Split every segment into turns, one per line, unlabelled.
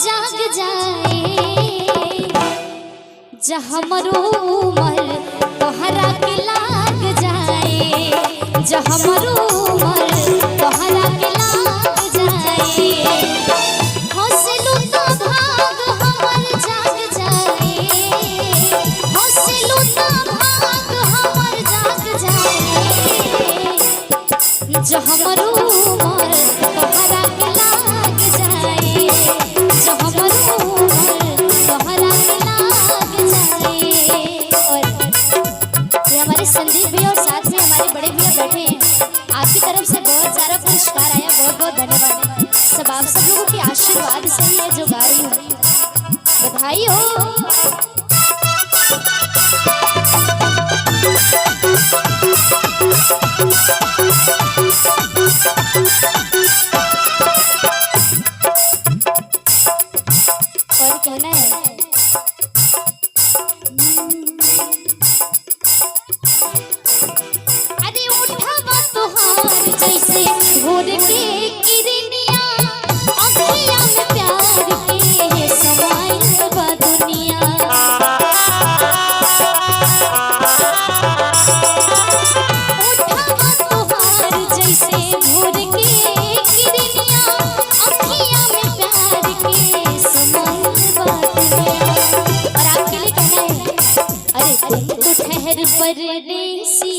जाग जाए जहाँ मरो मर तोहरा के लाग जाए, जहाँ मरो मर तोहरा के लाग जाए। हौसलों का भाग हमर जाग जाए, हौसलों का भाग हमर जाग जाए, जहाँ मरो मर तोहरा के लाग जाए, जहाँ मरो मर तोहरा के लाग जाए। और ये हमारे संदीप भैया और साथ में हमारे बड़े भैया बैठे हैं, आपकी तरफ से बहुत सारा पुरस्कार आया, बहुत बहुत धन्यवाद। सब आप सब लोगों के आशीर्वाद से ही है जो गा रही हूँ, बधाई हो। और कहना है अरे उठावा तोहार जैसे भोर के किरनिया, अखियाँ में प्यार के समाइल बा दुनिया। उठावा तोहार जैसे भोर के किरनिया, अखियाँ में प्यार के समाइल बा दुनिया। और आपके लिए कहना है अरे तुम तो ठहर परदेसी,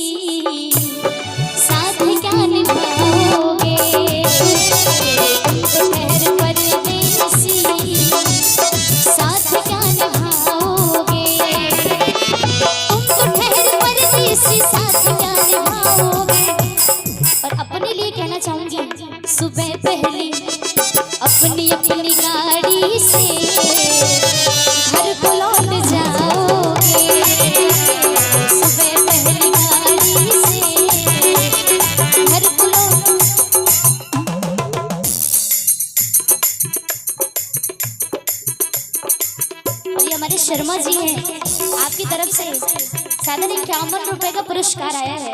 साथ क्या निभाओगे, तुम तो ठहर परदेसी, साथ क्या निभाओगे, तुम तो ठहर परदेसी, साथ क्या निभाओगे। और अपने लिए कहना चाहूंगी, सुबह पहली अपनी अपनी गाड़ी से घर को लौट जाओगे, सुबह पहली गाड़ी से घर को लौट। और ये हमारे शर्मा जी हैं, आपकी तरफ से साधारण 51 रुपए का पुरस्कार आया है।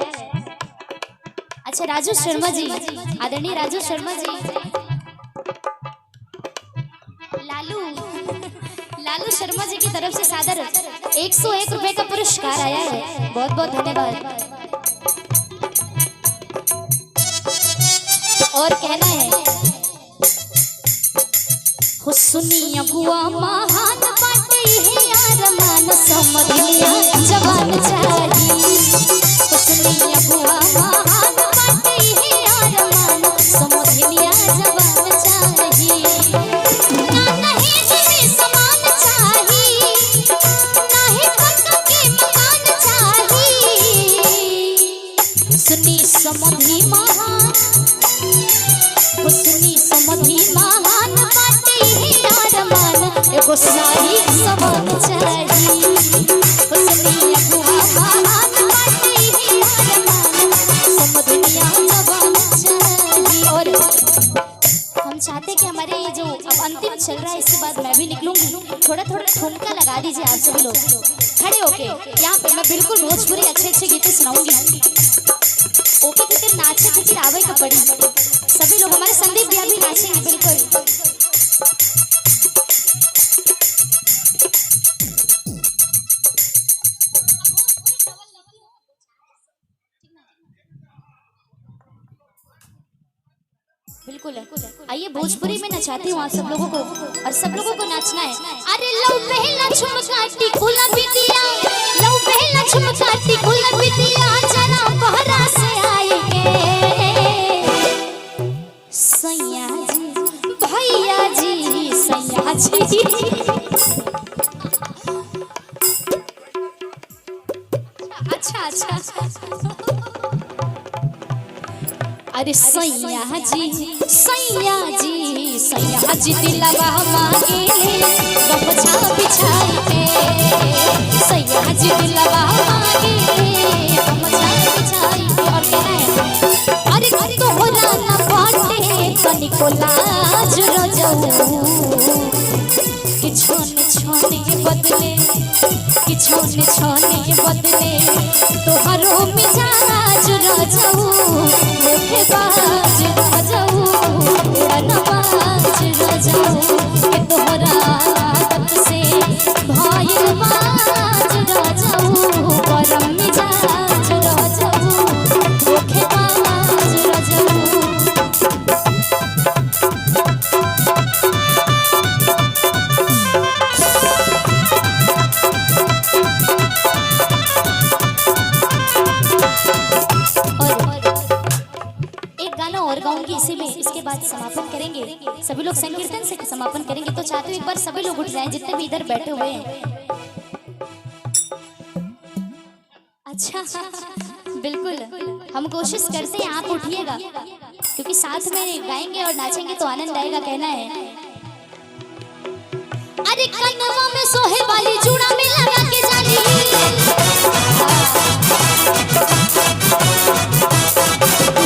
अच्छा राजू शर्मा जी, आदरणीय राजू शर्मा जी, लालू शर्मा जी की तरफ से सादर 101 रुपए का पुरस्कार आया है, बहुत बहुत धन्यवाद। और कहना है हुस्नी अगुआ महान बाटे है यार, मान समझिया जवान चाहिए, हुस्नी अगुआ महान बाटे है यार, मान समझिया जवान चाहिए। हुस्नी समधि महान, हुस्नी समधि महान बाटे है यार, मान एगो साही समान चाहिए, हुस्नी अगुआ महान बाटे है यार, मान समधिया जवान चाहिए। और हम चाहते कि हमारे ये जो अब अंतिम चल रहा है, इसके बाद मैं भी निकलूंगी, थोड़ा थोड़ा ठुमका लगा दीजिए आप सभी लोग खड़े होके। यहाँ पे मैं बिल्कुल भोजपुरी अच्छे अच्छे गीतें सुनाऊंगी, ओके खातिर नाचे खातिर आवे का पड़ी, सभी लोग हमारे संदीप भैया भी नाचेंगे बिल्कुल। बिल्कुल आइए भोजपुरी में नचाती हूँ आप सब लोगों को, और सब लोगों को नाचना है। अरे लव पहला झुमकाटी कुला बिटिया, लव पहला झुमकाटी कुला बिटिया, जना बहरा से आएंगे सैया जी, भैया जी, सैया जी। अच्छा अरे सैया जी, सैया जी, सैया जी दिलवा मांगे गमछा बिछाई के, सैया जी दिलवा मांगे गमछा बिछाई के। और कहना है अरे तोहरा ना बाटे तनिको लाज रजऊ, कि छोने छोने बदले, कि छोने छोने बदले तोहरो मिजाज रजऊ, धोखेबाज रजऊ, उड़नबाज रजऊ, कि तोहरा सभी लोग संकीर्तन से समापन करेंगे, तो चाहते हो एक बार सभी लोग उठ जाएं जितने भी इधर बैठे हुए हैं। अच्छा बिल्कुल, हम कोशिश करते हैं, आप उठिएगा क्योंकि साथ में गाएंगे और नाचेंगे तो आनंद आएगा, कहना है। अरे कनवा में सोहे वाली चूड़ा में लगा के जाली,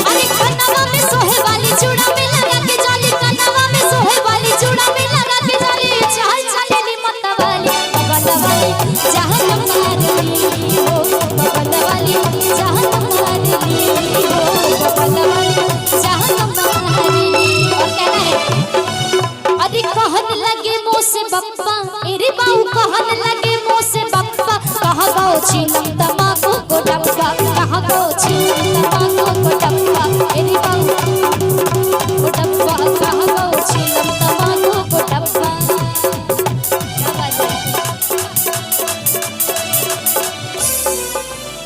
अरे कनवा में सोहे वाली चूड़ा में लगा के जाली, कनवा में सोहे वाली चूड़ा में लगा के जाली, चाल चलेली मत वाली बगल वाली जहां मारली हो, बगल वाली जहां मारली हो, बगल वाली जहां मारली। और कहना है अरे कहन लगे मुँह से बप्पा, अरे बाऊ कहन लगे मुँह से बप्पा, कहाँ गो छीनम तमाकू को डब्बा, कहाँ गो छीनम तमाकू को डब्बा, अरे बाऊ को डब्बा, कहाँ गो छीनम तमाकू को डब्बा। क्या बात है।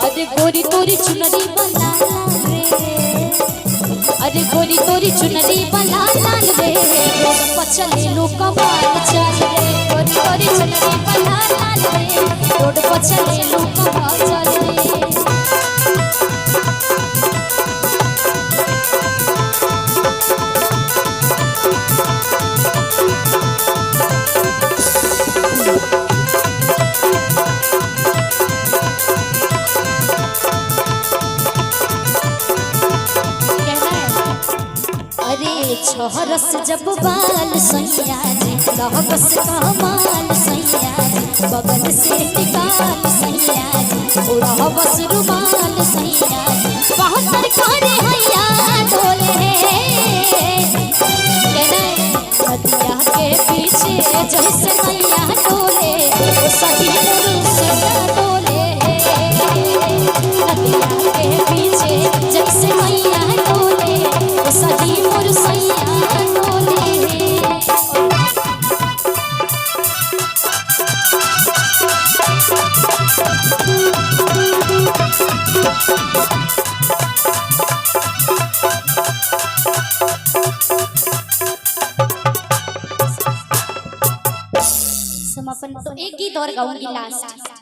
अरे गोरी तोरी चुनरी बना रे, अरे गोरी तोरी चुनरी बना लाल रे, रोड पर चले लो कमाल चल रे, गोरी तोरी चुनरी बना लाल रे, रोड पर चले लो कमाल चल रे। छोहरस जब बाल सैया जी, लहबस कमाल सैया जी, बगल से टिकाल सैया जी, उड़हबस रुमाल सैया जी, बहत्तर करे हैया डोले, नदिया के पीछे जैसे मैया डोले, सही मुर्शिदा डोले, नदिया के पीछे जैसे मैया डोले, सही मुर्शिदा डोले। समापन तो एक गीत और गाऊंगी लास्ट।